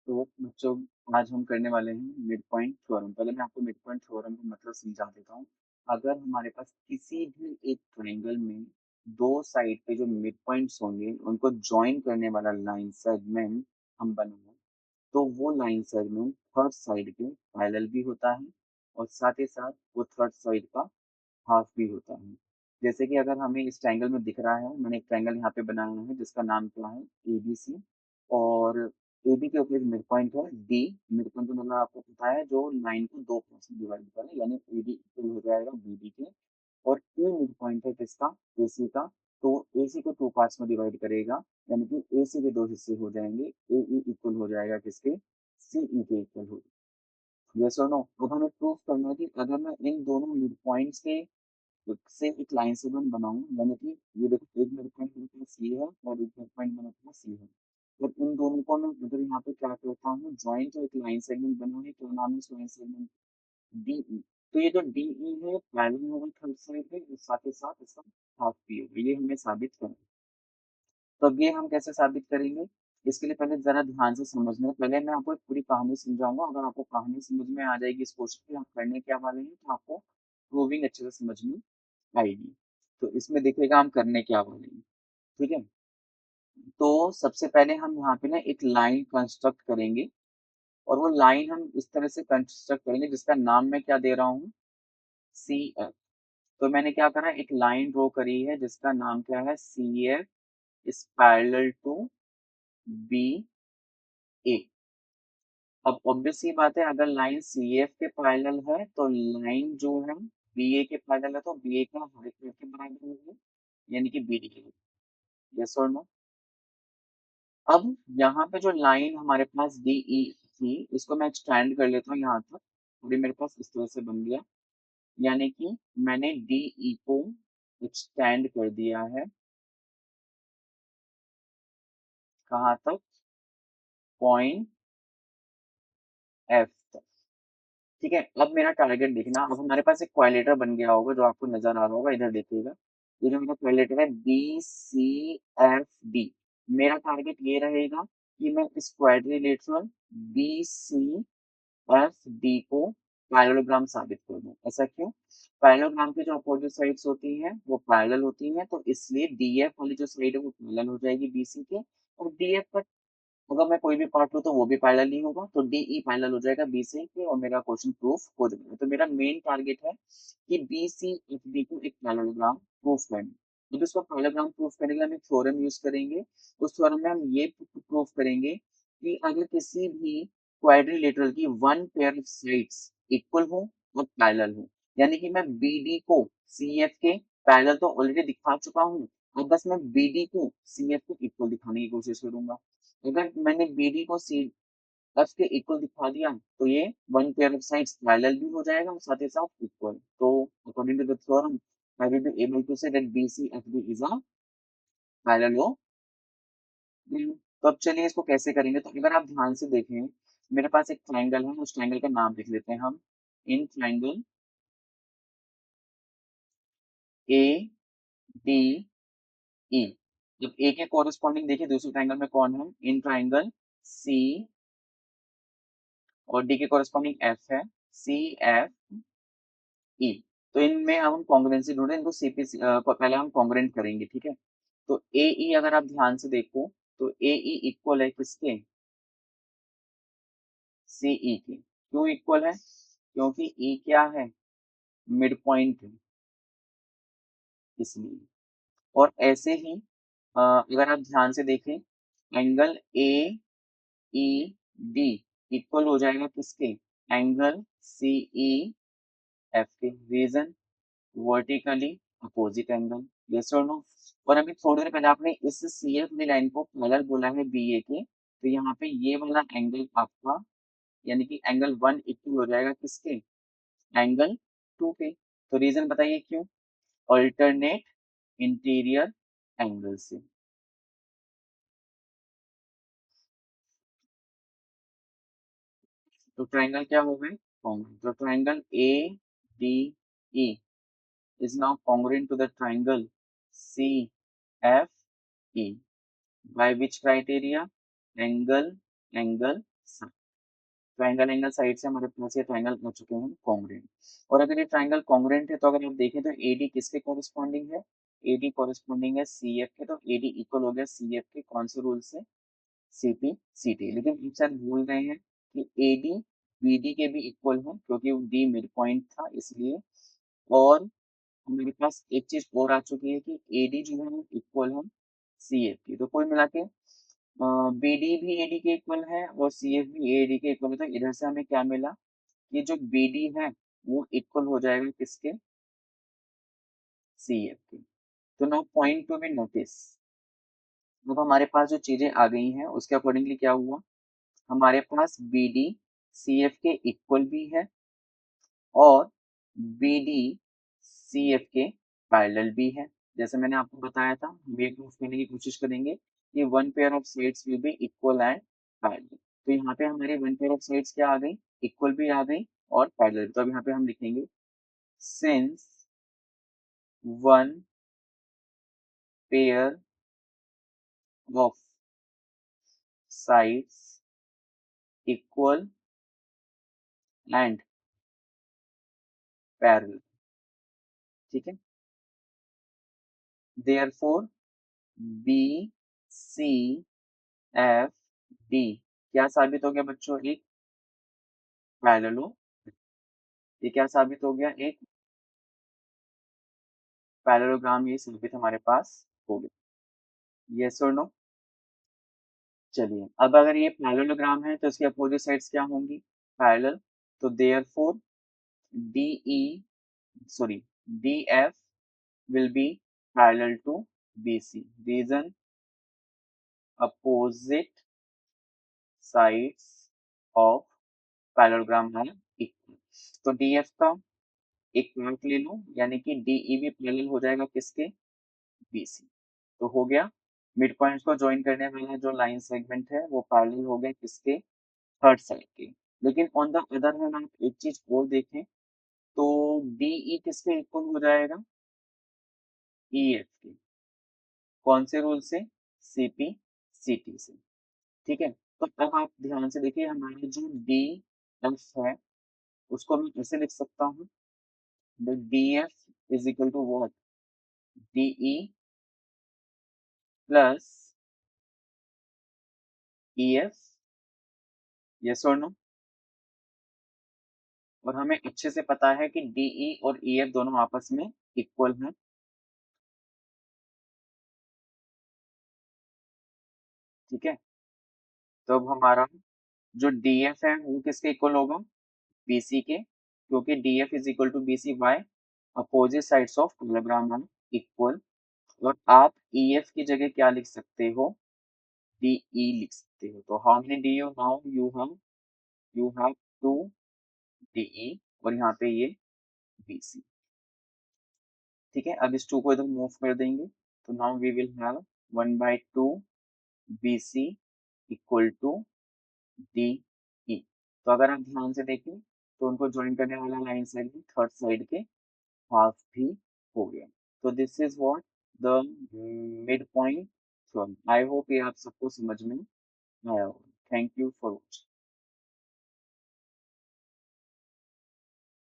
तो बच्चों आज हम करने वाले हैं मिड पॉइंट थ्योरम। पहले मैं आपको मिड पॉइंट थ्योरम का मतलब समझा देता हूँ। अगर हमारे पास किसी भी एक ट्रायंगल में दो साइड पे जो मिड पॉइंट्स होंगे उनको ज्वाइन करने वाला लाइन सेगमेंट हम बनाएं, तो वो लाइन सेगमेंट थर्ड साइड के पैरेलल भी होता है और साथ ही साथ वो थर्ड साइड का हाफ भी होता है। जैसे कि अगर हमें इस ट्रायंगल में दिख रहा है, मैंने एक ट्रायंगल यहाँ पे बनाया है जिसका नाम क्या है एबीसी, और एबी के ऊपर एक मिड पॉइंट है डी। मिड पॉइंट मतलब आपको पता है जो लाइन को दो पार्ट्स में डिवाइड करे, यानी एबी इक्वल हो जाएगा बीडी के। और ई मिड पॉइंट है किसका, एसी का। तो एसी को टू पार्ट्स में डिवाइड करेगा, यानी कि एसी के दो हिस्से हो जाएंगे, ए ई इक्वल हो जाएगा किसके, सीई के इक्वल हो। यस और नो। अब हमें प्रूफ करना है कि अगर मैं इन दोनों मिड पॉइंट्स के से एक लाइन सेगमेंट बनाऊं, यानी कि ये देखो एक मिड पॉइंट मेरे पास ये है और एक मिड पॉइंट मेरे पास ये है। और इन दोनों को मैं अगर यहाँ पे क्या करता हूँ, ज्वाइंट तो एक लाइन सेगमेंट बना है, क्या नाम है इस लाइन सेगमेंट, डीई। तो ये जो डीई है पैरेलल होगा थर्ड साइड पे, और साथ ही साथ इसका हाफ भी होगा। ये हमें साबित करना है। तो अब ये हम कैसे साबित करेंगे, इसके लिए पहले जरा ध्यान से समझना है। पहले मैं आपको एक पूरी कहानी समझाऊंगा। अगर आपको कहानी समझ में आ जाएगी इस क्वेश्चन की हम करने क्या वाले हैं, तो आपको प्रूविंग अच्छे से समझ में आएगी। तो इसमें देखिएगा हम करने क्या वाले हैं। ठीक है, तो सबसे पहले हम यहाँ पे ना एक लाइन कंस्ट्रक्ट करेंगे, और वो लाइन हम इस तरह से कंस्ट्रक्ट करेंगे जिसका नाम मैं क्या दे रहा हूँ, सी एफ। तो मैंने क्या करा, एक लाइन ड्रॉ करी है जिसका नाम क्या है, C F is parallel to B A. अब ऑब्वियस सी बात है, अगर लाइन सी एफ के पैरेलल है तो लाइन जो है बी ए के पैरेलल है, तो बी ए का हाइट के बराबर होगा, यानी कि बी डी के। यस और नो। अब यहाँ पे जो लाइन हमारे पास डी ई थी, इसको मैं एक्सटेंड कर लेता हूँ यहाँ तक। अभी मेरे पास इस तरह से बन गया, यानी कि मैंने डी ई को एक्सटेंड कर दिया है कहाँ तक, पॉइंट एफ तक। ठीक है, अब मेरा टारगेट देखना। अब हमारे पास एक क्वाड्रिलेटरल बन गया होगा जो आपको नजर आ रहा होगा, इधर देखिएगा। ये जो मेरा क्वाड्रिलेटरल है बी सी एफ डी, मेरा टारगेट ये रहेगा कि मैं इस quadrilateral B C F D को पैरेललोग्राम साबित कर दूं। ऐसा क्यों, पैरेललोग्राम की जो अपोजिट साइड्स होती हैं वो पैरेलल होती हैं, तो इसलिए डीएफ वाली जो साइड है वो पैरेलल हो जाएगी बीसी के, और डीएफ का अगर मैं कोई भी पार्ट लूँ तो वो भी पैरेलल ही होगा, तो डीई पैरेलल हो जाएगा बीसी के, और मेरा क्वेश्चन प्रूफ हो जाएगा। तो मेरा मेन टारगेट है कि बीसी एफ डी को एक पैरेललोग्राम प्रूफ करना। जब इसको पैरेललोग्राम प्रूफ करने के लिए हम एक थ्योरम यूज करेंगे। उस थ्योरम में हम ये प्रूफ करेंगे कि अगर किसी भी क्वाड्रिलेटरल की one pair of sides equal हो और पैरेलल हो, यानी कि मैं बीडी को सीएफ के पैरेलल तो ऑलरेडी दिखा चुका हूँ, अब बस मैं बीडी को सीएफ के इक्वल दिखाने की कोशिश करूंगा। अगर मैंने बीडी को सी एफ के इक्वल दिखा दिया तो ये one pair of sides parallel भी हो जाएगा और साथ ही साथ इक्वल। तो according to the theorem I will be able to say that BCFD is a parallelogram. तो अब चलिए इसको कैसे करेंगे। तो अगर आप ध्यान से देखें, मेरे पास एक ट्रायंगल है, उस ट्रायंगल का नाम लिख लेते हैं हम, in triangle A D E. जब ए के कोरिस्पॉन्डिंग देखिए दूसरे ट्रायंगल में कौन है, इन ट्रायंगल सी, और डी के कोरिस्पॉन्डिंग एफ है, सी एफ ई। तो इनमें अब हम कॉन्ग्रुएंसी ढूंढे, इनको सीपी पहले हम कॉन्ग्रुएंट करेंगे। ठीक है, तो ए ई अगर आप ध्यान से देखो तो ए ई इक्वल है किसके, सी ई के। क्यों इक्वल है, क्योंकि ई क्या है, मिड पॉइंट है, इसलिए। और ऐसे ही अगर आप ध्यान से देखें, angle A E D equal हो जाएगा किसके, एंगल सी ई एफ के। Reason, vertically opposite angle. Yes और नो। और अभी थोड़ी देर पहले आपने इस सी एफ लाइन को पैरेलल बोला है बी ए के, तो यहाँ पे ये वाला एंगल आपका, यानी कि एंगल वन इक्वल हो जाएगा किसके, एंगल टू के। तो रीजन बताइए क्यों, अल्टरनेट इंटीरियर एंगल से। तो ट्रायंगल क्या हो गए, कॉन्ग्रुएंट। तो triangle A D E is now congruent to the triangle CFE by which criteria, angle, angle triangle angle side से हमारे पास ये ट्रायंगल हो चुके हैं कॉन्ग्रुएंट। और अगर ये ट्रायंगल कॉन्ग्रुएंट है तो अगर आप देखें तो एडी किसके कॉरेस्पॉन्डिंग है? एडी कॉरेस्पॉन्डिंग है सीएफ के, तो एडी इक्वल हो गया सीएफ के कौन से रूल से? सीपी सीटी। लेकिन आप शायद भूल गए हैं कि एडी बीडी के भी इक्वल है क्योंकि डी मिड पॉइंट था इसलिए। और मेरे पास एक चीज और आ चुकी है कि एडी जो है इक्वल है सीएफ की। तो कुल मिला के बीडी भी एडी के इक्वल है और सीएफ भी एडी के इक्वल है। तो इधर से हमें क्या मिला कि जो बीडी है वो इक्वल हो जाएगा किसके? सीएफ के। तो now point to be notice, अब हमारे पास जो चीजें आ गई हैं उसके अकॉर्डिंगली क्या हुआ, हमारे पास बीडी सीएफ के इक्वल भी है और बीडी सीएफ के पैरेलल भी है। जैसे मैंने आपको बताया था, हम ये प्रूफ करने की कोशिश करेंगे कि one pair of sides will be equal and parallel. तो यहाँ पे हमारे वन पेयर ऑफ साइड्स क्या आ गई? इक्वल भी आ गई और पैरेलल। तो अब यहाँ पे हम लिखेंगे since one pair of sides equal and parallel, ठीक है, therefore B C F D क्या साबित हो गया बच्चों? एक पैरेलल। ये क्या साबित हो गया? एक पैरेललोग्राम ये साबित हमारे पास हो गया। यस और नो? चलिए, अब अगर ये पैरेललोग्राम है तो इसकी अपोजिट साइड्स क्या होंगी? पैरेलल। तो therefore DE sorry DF will be parallel to BC. Reason opposite sides of parallelogram are equal. तो DF का एक पार्ट ले लो यानी कि DE भी पैरेलल हो जाएगा किसके? BC। तो हो गया, मिड पॉइंट्स को ज्वाइन करने वाला जो लाइन सेगमेंट है वो पैरेलल हो गया किसके? थर्ड साइड के। लेकिन ऑन द अदर हैंड आप एक चीज और देखें तो DE किसके इक्वल हो जाएगा? EF के। कौन से रूल से? CP CT से। ठीक है, तो अब आप ध्यान से देखिए हमारे जो डी एफ है उसको मैं ऐसे लिख सकता हूँ, D F is equal to what? DE plus E F. Yes और नो? और हमें अच्छे से पता है कि डीई और ई एफ दोनों आपस में इक्वल हैं। ठीक है, तो अब हमारा जो डी एफ है वो किसके इक्वल होगा? बीसी के, क्योंकि D F is equal to B C by opposite sides of parallelogram are equal. और आप ई एफ की जगह क्या लिख सकते हो? डीई लिख सकते हो। तो how many D you now you have to DE और यहाँ पे ये बीसी। ठीक है, अब इस टू को इधर मूव कर देंगे तो now we will have 1/2 BC equal to DE. तो अगर आप ध्यान से देखें तो उनको ज्वाइन करने वाला लाइन सेगमेंट थर्ड साइड के हाफ भी हो गया। तो this is what the mid point theorem. I hope ये आप सबको समझ में आया होगा। Thank you for watching.